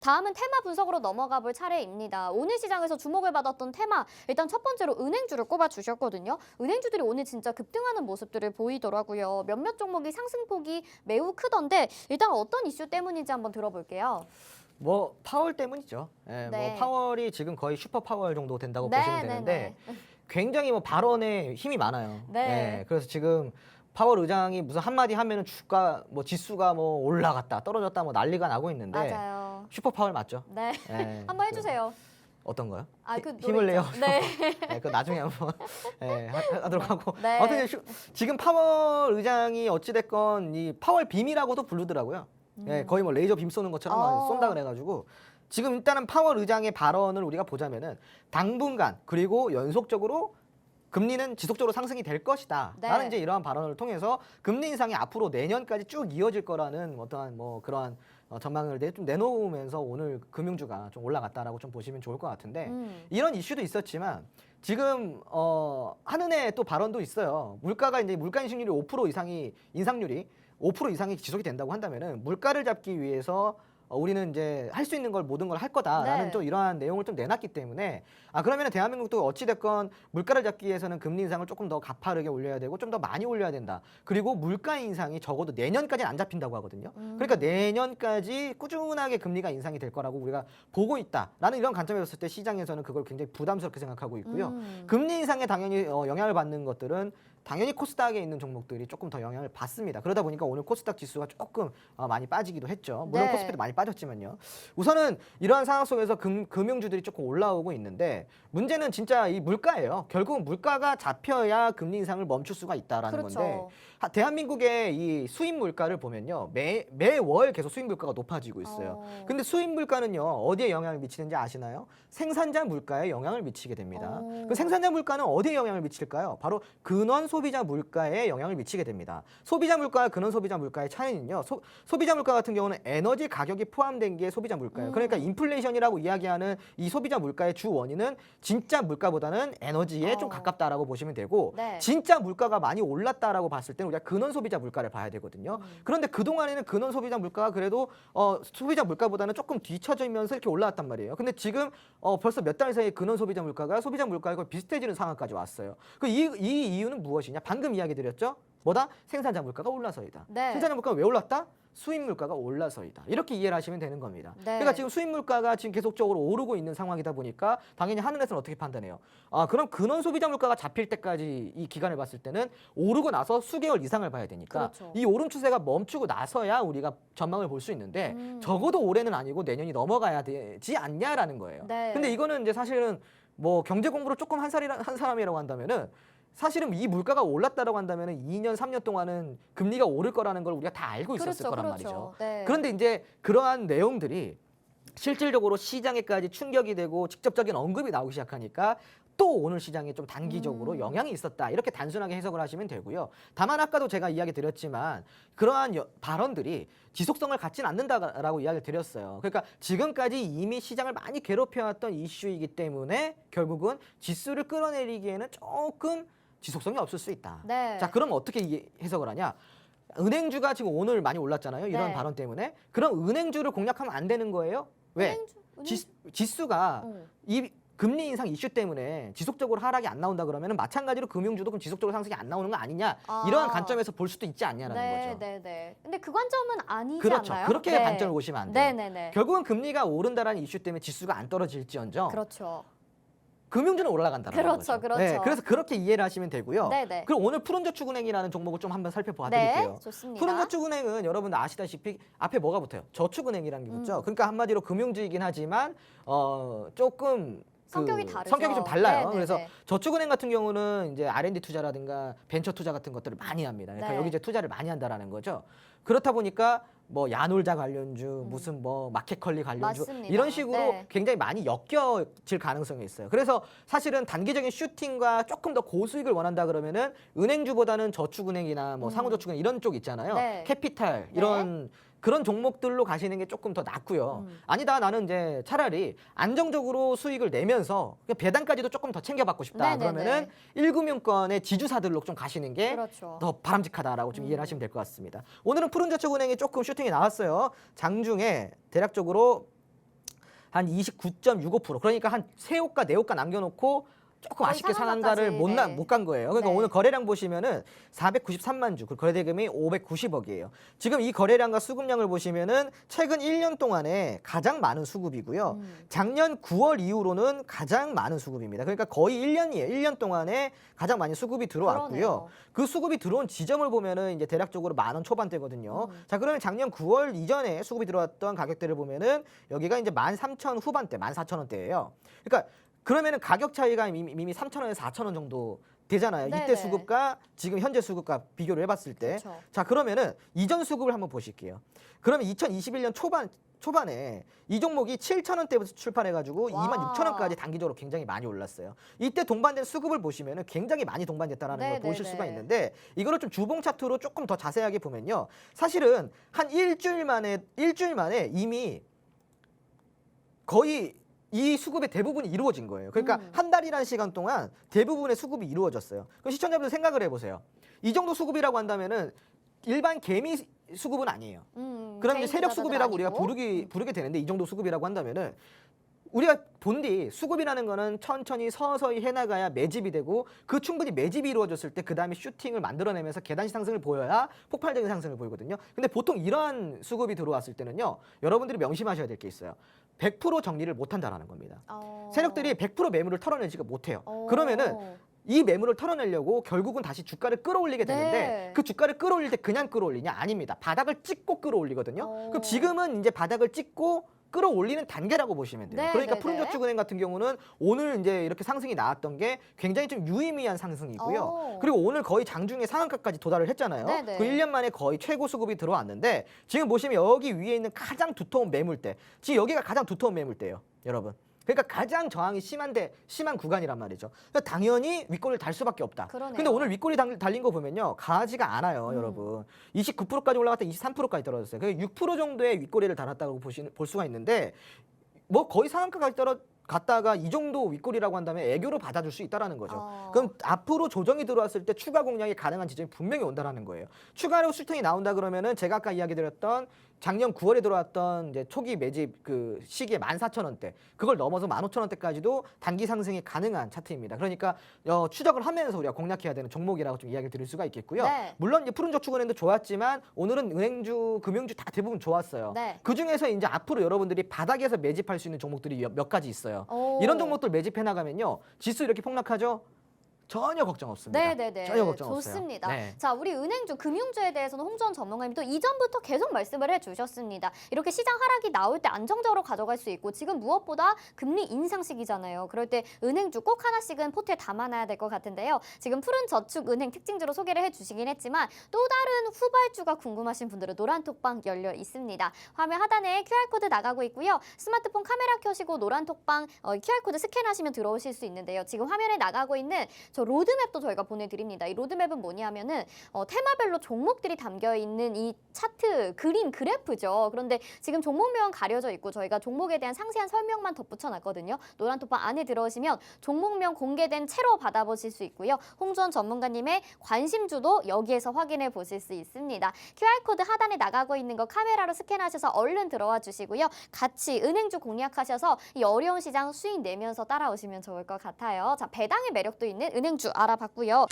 다음은 테마 분석으로 넘어가 볼 차례입니다. 오늘 시장에서 주목을 받았던 테마, 일단 첫 번째로 은행주를 꼽아주셨거든요. 은행주들이 오늘 진짜 급등하는 모습들을 보이더라고요. 몇몇 종목이 상승폭이 매우 크던데 일단 어떤 이슈 때문인지 한번 들어볼게요. 뭐 파월 때문이죠. 예, 네. 뭐 파월이 지금 거의 슈퍼 파월 정도 된다고 네, 보시면 네, 되는데 네. 굉장히 뭐 발언에 힘이 많아요. 네. 예, 그래서 지금 파월 의장이 무슨 한마디 하면은 주가 뭐 지수가 뭐 올라갔다 떨어졌다 뭐 난리가 나고 있는데 맞아요. 슈퍼 파월 맞죠? 네. 예, 한번 해주세요. 어떤 거요? 그 힘을 노래 내요. 있죠? 네. 그 나중에 한번 하도록 하고. 네. 아무튼 지금 파월 의장이 어찌 됐건 이 파월 빔이라고도 부르더라고요. 예, 거의 뭐 레이저 빔 쏘는 것처럼 어. 쏜다 그래가지고 지금 일단은 파월 의장의 발언을 우리가 보자면은 당분간 그리고 연속적으로 금리는 지속적으로 상승이 될 것이다. 네. 라는 이제 이러한 발언을 통해서 금리 인상이 앞으로 내년까지 쭉 이어질 거라는 어떠한 뭐 그러한 전망을 좀 내놓으면서 오늘 금융주가 좀 올라갔다라고 좀 보시면 좋을 것 같은데 이런 이슈도 있었지만 지금 한은의 또 발언도 있어요. 물가가 이제 물가 인식률이 5% 이상이 인상률이 5% 이상이 지속이 된다고 한다면은 물가를 잡기 위해서 우리는 이제 할 수 있는 걸 모든 걸 할 거다라는 네. 좀 이러한 내용을 좀 내놨기 때문에 그러면은 대한민국도 어찌 됐건 물가를 잡기 위해서는 금리 인상을 조금 더 가파르게 올려야 되고 좀 더 많이 올려야 된다. 그리고 물가 인상이 적어도 내년까지는 안 잡힌다고 하거든요. 그러니까 내년까지 꾸준하게 금리가 인상이 될 거라고 우리가 보고 있다라는 이런 관점에서 봤을 때 시장에서는 그걸 굉장히 부담스럽게 생각하고 있고요. 금리 인상에 당연히 영향을 받는 것들은 당연히 코스닥에 있는 종목들이 조금 더 영향을 받습니다. 그러다 보니까 오늘 코스닥 지수가 조금 많이 빠지기도 했죠. 물론 네. 코스피도 많이 빠졌지만요. 우선은 이러한 상황 속에서 금융주들이 조금 올라오고 있는데 문제는 진짜 이 물가예요. 결국은 물가가 잡혀야 금리 인상을 멈출 수가 있다라는 그렇죠. 건데 대한민국의 이 수입 물가를 보면요. 매월 계속 수입 물가가 높아지고 있어요. 근데 수입 물가는요. 어디에 영향을 미치는지 아시나요? 생산자 물가에 영향을 미치게 됩니다. 그 생산자 물가는 어디에 영향을 미칠까요? 바로 근원 소비자 물가에 영향을 미치게 됩니다. 소비자 물가와 근원 소비자 물가의 차이는요. 소비자 물가 같은 경우는 에너지 가격이 포함된 게 소비자 물가예요. 그러니까 인플레이션이라고 이야기하는 이 소비자 물가의 주 원인은 진짜 물가보다는 에너지에 좀 가깝다라고 보시면 되고 네. 진짜 물가가 많이 올랐다라고 봤을 때는 우리가 근원 소비자 물가를 봐야 되거든요. 그런데 그동안에는 근원 소비자 물가가 그래도 소비자 물가보다는 조금 뒤처지면서 이렇게 올라왔단 말이에요. 근데 지금 벌써 몇 달 사이에 근원 소비자 물가가 소비자 물가와 거의 비슷해지는 상황까지 왔어요. 이 이유는 무엇이냐? 방금 이야기 드렸죠? 뭐다? 생산자 물가가 올라서이다. 네. 생산자 물가가 왜 올랐다? 수입 물가가 올라서이다. 이렇게 이해를 하시면 되는 겁니다. 네. 그러니까 지금 수입 물가가 지금 계속적으로 오르고 있는 상황이다 보니까 당연히 하늘에서는 어떻게 판단해요? 그럼 근원 소비자 물가가 잡힐 때까지 이 기간을 봤을 때는 오르고 나서 수개월 이상을 봐야 되니까 그렇죠. 이 오름 추세가 멈추고 나서야 우리가 전망을 볼 수 있는데 적어도 올해는 아니고 내년이 넘어가야 되지 않냐라는 거예요. 네. 근데 이거는 이제 사실은 뭐 경제 공부를 조금 한 사람이라고 한다면은 사실은 이 물가가 올랐다라고 한다면은 2년, 3년 동안은 금리가 오를 거라는 걸 우리가 다 알고 있었을 그렇죠, 거란 그렇죠. 말이죠. 네. 그런데 이제 그러한 내용들이 실질적으로 시장에까지 충격이 되고 직접적인 언급이 나오기 시작하니까 또 오늘 시장에 좀 단기적으로 영향이 있었다. 이렇게 단순하게 해석을 하시면 되고요. 다만 아까도 제가 이야기 드렸지만 그러한 발언들이 지속성을 갖지는 않는다라고 이야기를 드렸어요. 그러니까 지금까지 이미 시장을 많이 괴롭혀왔던 이슈이기 때문에 결국은 지수를 끌어내리기에는 조금 지속성이 없을 수 있다. 네. 자, 그럼 어떻게 해석을 하냐? 은행주가 지금 오늘 많이 올랐잖아요. 이런 네. 발언 때문에. 그럼 은행주를 공략하면 안 되는 거예요? 왜? 지수가 이 금리 인상 이슈 때문에 지속적으로 하락이 안 나온다 그러면 마찬가지로 금융주도 그럼 지속적으로 상승이 안 나오는 거 아니냐 이러한 관점에서 볼 수도 있지 않냐라는 네, 거죠. 네, 네. 근데 그 관점은 아니지 그렇죠. 않나요? 그렇게 네. 관점을 보시면 안 돼요. 네, 네, 네. 결국은 금리가 오른다라는 이슈 때문에 지수가 안 떨어질지언정 그렇죠. 금융주는 올라간다는 그렇죠, 거죠. 그렇죠. 네, 그래서 그렇게 이해를 하시면 되고요. 네, 네. 그리고 오늘 푸른저축은행이라는 종목을 좀 한번 살펴봐 드릴게요. 네, 좋습니다. 푸른저축은행은 여러분 아시다시피 앞에 뭐가 붙어요? 저축은행이라는 게 붙죠. 그러니까 한마디로 금융주이긴 하지만 조금 성격이 다르죠. 성격이 좀 달라요. 네, 네, 그래서 네. 저축은행 같은 경우는 이제 R&D 투자라든가 벤처 투자 같은 것들을 많이 합니다. 그러니까 네. 여기 이제 투자를 많이 한다라는 거죠. 그렇다 보니까 뭐 야놀자 관련주, 무슨 뭐 마켓컬리 관련주 맞습니다. 이런 식으로 네. 굉장히 많이 엮여질 가능성이 있어요. 그래서 사실은 단기적인 슈팅과 조금 더 고수익을 원한다 그러면은 은행주보다는 저축은행이나 뭐 상호저축은행 이런 쪽 있잖아요. 네. 캐피탈 이런 그런 종목들로 가시는 게 조금 더 낫고요. 아니다, 나는 이제 차라리 안정적으로 수익을 내면서 배당까지도 조금 더 챙겨받고 싶다. 네네네. 그러면은 1금융권의 지주사들로 좀 가시는 게 그렇죠. 더 바람직하다라고 좀 이해를 하시면 될 것 같습니다. 오늘은 푸른저축은행이 조금 슈팅이 나왔어요. 장중에 대략적으로 한 29.65%. 그러니까 한 세 호가 네 호가 남겨놓고 조금 거의 아쉽게 상한가까지, 상한가를 네. 못 간 거예요. 그러니까 네. 오늘 거래량 보시면은 493만 주, 그 거래대금이 590억이에요. 지금 이 거래량과 수급량을 보시면은 최근 1년 동안에 가장 많은 수급이고요. 작년 9월 이후로는 가장 많은 수급입니다. 그러니까 거의 1년이에요. 1년 동안에 가장 많이 수급이 들어왔고요. 그러네요. 그 수급이 들어온 지점을 보면은 이제 대략적으로 10,000원 초반대거든요. 자, 그러면 작년 9월 이전에 수급이 들어왔던 가격대를 보면은 여기가 이제 13,000 후반대, 14,000원대예요. 그러니까 그러면은 가격 차이가 이미 3,000원에서 4,000원 정도 되잖아요. 이때 네네. 수급과 지금 현재 수급과 비교를 해봤을 때. 그렇죠. 자, 그러면은 이전 수급을 한번 보실게요. 그러면 2021년 초반에 이 종목이 7,000원대부터 출발해가지고 와. 26,000원까지 단기적으로 굉장히 많이 올랐어요. 이때 동반된 수급을 보시면은 굉장히 많이 동반됐다라는 걸 네네네. 보실 수가 있는데 이거를 좀 주봉 차트로 조금 더 자세하게 보면요. 사실은 한 일주일 만에 이미 거의 이 수급의 대부분이 이루어진 거예요. 그러니까 한 달이라는 시간 동안 대부분의 수급이 이루어졌어요. 그럼 시청자분들 생각을 해보세요. 이 정도 수급이라고 한다면은 일반 개미 수급은 아니에요. 그럼 이제 개인 세력 투자자들 수급이라고 우리가 아니고. 부르게 되는데 이 정도 수급이라고 한다면은 우리가 본 뒤 수급이라는 거는 천천히 서서히 해나가야 매집이 되고 그 충분히 매집이 이루어졌을 때 그 다음에 슈팅을 만들어내면서 계단식 상승을 보여야 폭발적인 상승을 보이거든요. 근데 보통 이러한 수급이 들어왔을 때는요. 여러분들이 명심하셔야 될 게 있어요. 100% 정리를 못한다라는 겁니다. 세력들이 100% 매물을 털어내지가 못해요. 그러면은 이 매물을 털어내려고 결국은 다시 주가를 끌어올리게 되는데 네. 그 주가를 끌어올릴 때 그냥 끌어올리냐? 아닙니다. 바닥을 찍고 끌어올리거든요. 그럼 지금은 이제 바닥을 찍고 끌어올리는 단계라고 보시면 돼요. 네, 그러니까 네, 푸른저축은행 같은 경우는 오늘 이제 이렇게 상승이 나왔던 게 굉장히 좀 유의미한 상승이고요. 그리고 오늘 거의 장중에 상한가까지 도달을 했잖아요. 네, 네. 그 1년 만에 거의 최고 수급이 들어왔는데 지금 보시면 여기 위에 있는 가장 두터운 매물대, 지금 여기가 가장 두터운 매물대예요, 여러분. 그러니까 가장 저항이 심한 구간이란 말이죠. 그러니까 당연히 윗골을 달 수밖에 없다. 그러네요. 근데 오늘 윗골이 달린 거 보면요, 가지가 않아요, 여러분. 29%까지 올라갔다 23%까지 떨어졌어요. 그러니까 6% 정도의 윗골이를 달았다고 볼 수가 있는데 뭐 거의 상한가까지 갔다가 이 정도 윗골이라고 한다면 애교로 받아줄 수 있다라는 거죠. 그럼 앞으로 조정이 들어왔을 때 추가 공략이 가능한 지점이 분명히 온다라는 거예요. 추가로 슈팅이 나온다 그러면은 제가 아까 이야기 드렸던 작년 9월에 들어왔던 이제 초기 매집 그 시기에 14,000원대, 그걸 넘어서 15,000원대까지도 단기 상승이 가능한 차트입니다. 그러니까 추적을 하면서 우리가 공략해야 되는 종목이라고 좀 이야기를 드릴 수가 있겠고요. 네. 물론 이제 푸른저축은행도 좋았지만 오늘은 은행주, 금융주 다 대부분 좋았어요. 네. 그 중에서 이제 앞으로 여러분들이 바닥에서 매집할 수 있는 종목들이 몇 가지 있어요. 이런 종목들 매집해 나가면요, 지수 이렇게 폭락하죠? 전혀 걱정 없습니다. 네네네. 전혀 걱정 없어요. 좋습니다. 네. 자, 우리 은행주, 금융주에 대해서는 홍주원 전문가님도 이전부터 계속 말씀을 해주셨습니다. 이렇게 시장 하락이 나올 때 안정적으로 가져갈 수 있고 지금 무엇보다 금리 인상 시기잖아요. 그럴 때 은행주 꼭 하나씩은 포트에 담아놔야 될 것 같은데요. 지금 푸른저축은행 특징주로 소개를 해주시긴 했지만 또 다른 후발주가 궁금하신 분들은 노란톡방 열려 있습니다. 화면 하단에 QR코드 나가고 있고요. 스마트폰 카메라 켜시고 노란톡방 QR코드 스캔하시면 들어오실 수 있는데요. 지금 화면에 나가고 있는 저 로드맵도 저희가 보내드립니다. 이 로드맵은 뭐냐면은 테마별로 종목들이 담겨 있는 이 차트 그린 그래프죠. 그런데 지금 종목명은 가려져 있고 저희가 종목에 대한 상세한 설명만 덧붙여놨거든요. 노란톡방 안에 들어오시면 종목명 공개된 채로 받아보실 수 있고요. 홍주원 전문가님의 관심주도 여기에서 확인해 보실 수 있습니다. QR코드 하단에 나가고 있는 거 카메라로 스캔하셔서 얼른 들어와 주시고요. 같이 은행주 공략하셔서 이 어려운 시장 수익 내면서 따라오시면 좋을 것 같아요. 자, 배당의 매력도 있는 은행주 알아봤고요.